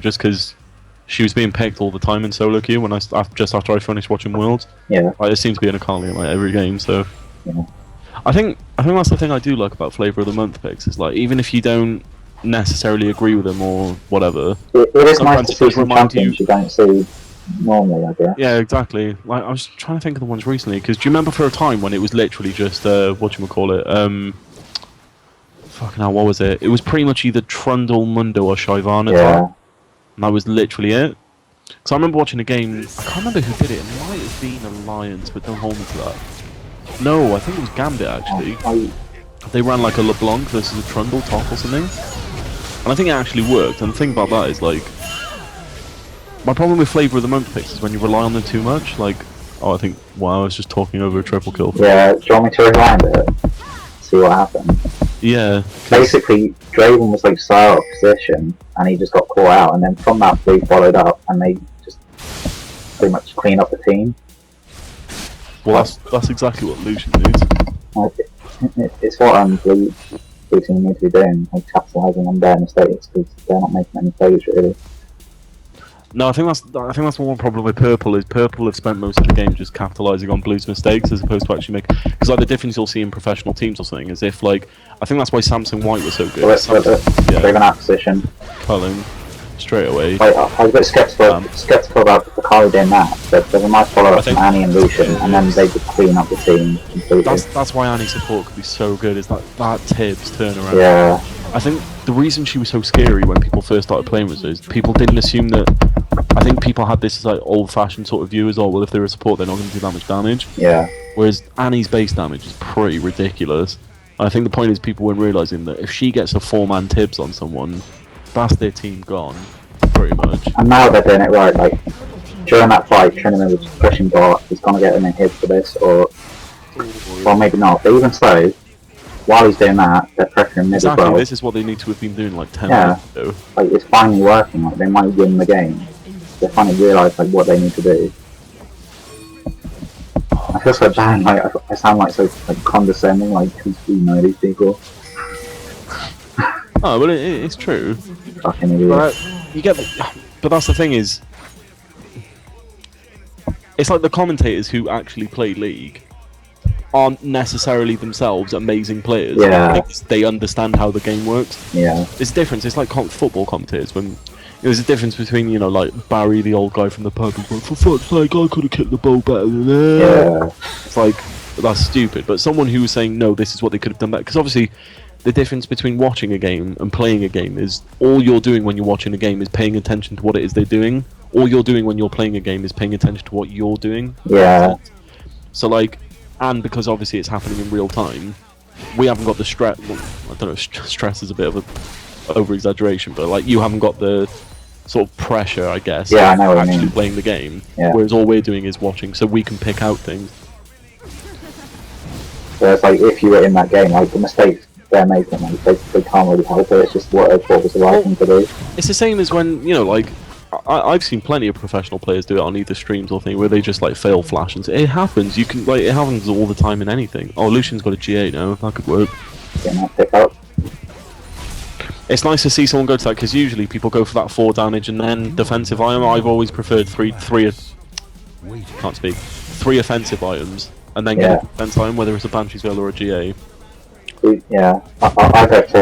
just because she was being picked all the time in solo queue when just after I finished watching Worlds. Yeah. Like, it seems to be an Akali in like every game, so Yeah. I think that's the thing I do like about Flavor of the Month picks, is like even if you don't necessarily agree with them or whatever, It is nice sometimes to it see does some remind champions you don't see normally, I guess. Yeah, exactly. Like I was trying to think of the ones recently, because do you remember for a time when it was literally just whatchamacallit, fucking hell, what was it? It was pretty much either Trundle, Mundo, or Shyvana. Yeah. And that was literally it. Because I remember watching a game, I can't remember who did it. It might have been Alliance, but don't hold me to that. No, I think it was Gambit actually. They ran like a LeBlanc versus a Trundle top or something. And I think it actually worked. And the thing about that is, like, my problem with Flavor of the Month picks is when you rely on them too much. Like, oh, I think, wow, I was just talking over a triple kill. Yeah, do you want me to rewind it? See what happened? Yeah. Basically, Draven was like so out of position, and he just got caught out, and then from that, Blue followed up, and they just pretty much clean up the team. Well, that's exactly what Lucian needs. Like, it's what Blue team need to be doing, like capitalising on their mistakes, because they're not making any plays really. No, I think that's the one problem with Purple, is Purple have spent most of the game just capitalising on Blue's mistakes as opposed to actually make. Because like the difference you'll see in professional teams or something is if, like, I think that's why Samson White was so good. Draven out position. Culling straight away. Like, I was a bit skeptical about Akali doing that, but there's a nice follow-up from Annie and Lucian, and then they just clean up the team completely. That's why Annie's support could be so good, is that Tibbs turnaround. Yeah. I think the reason she was so scary when people first started playing with her is people didn't assume that. I think people had this like old-fashioned sort of view as, oh, well, if they're a support, they're not going to do that much damage. Yeah. Whereas Annie's base damage is pretty ridiculous. I think the point is people weren't realising that if she gets a 4-man Tibbs on someone, that's their team gone, pretty much. And now they're doing it right, like, during that fight, Trinity was pushing bot, he's going to get him a hit for this, or maybe not, but even so, while he's doing that, they're pressuring mid as well. This is what they need to have been doing like 10 minutes ago. Like, it's finally working, like, they might win the game. They finally realise, like, what they need to do. I feel so bad, like, I sound like so, like, condescending, like, because we know these people. Oh, well, it's true. Fucking idiot. But that's the thing is, it's like the commentators who actually play League aren't necessarily themselves amazing players. Yeah. They understand how the game works. Yeah. There's a difference. It's like football commentators when. There's a difference between, you know, like Barry, the old guy from the pub, who's like, for fuck's sake, I could have kicked the ball better than that. Yeah. It's like, that's stupid. But someone who was saying, no, this is what they could have done better. Because obviously, the difference between watching a game and playing a game is all you're doing when you're watching a game is paying attention to what it is they're doing. All you're doing when you're playing a game is paying attention to what you're doing. Yeah. So, like, and because obviously it's happening in real time, we haven't got the stress. Well, I don't know, stress is a bit of a over-exaggeration, but, like, you haven't got the sort of pressure, I guess, yeah, I know what actually I mean. playing the game, yeah. Whereas all we're doing is watching, so we can pick out things. So it's like, if you were in that game, like, the mistakes they're making, like, they can't really help it, it's just what was the right thing to do. It's the same as when, you know, like, I've seen plenty of professional players do it on either streams or thing, where they just, like, fail flash, and it happens, you can, like, it happens all the time in anything. Oh, Lucian's got a GA now, that could work. Getting that pick up. It's nice to see someone go to that, because usually people go for that 4 damage and then defensive item. I've always preferred three offensive items and then get a defense item, whether it's a Banshee's Veil or a GA. Yeah, I go for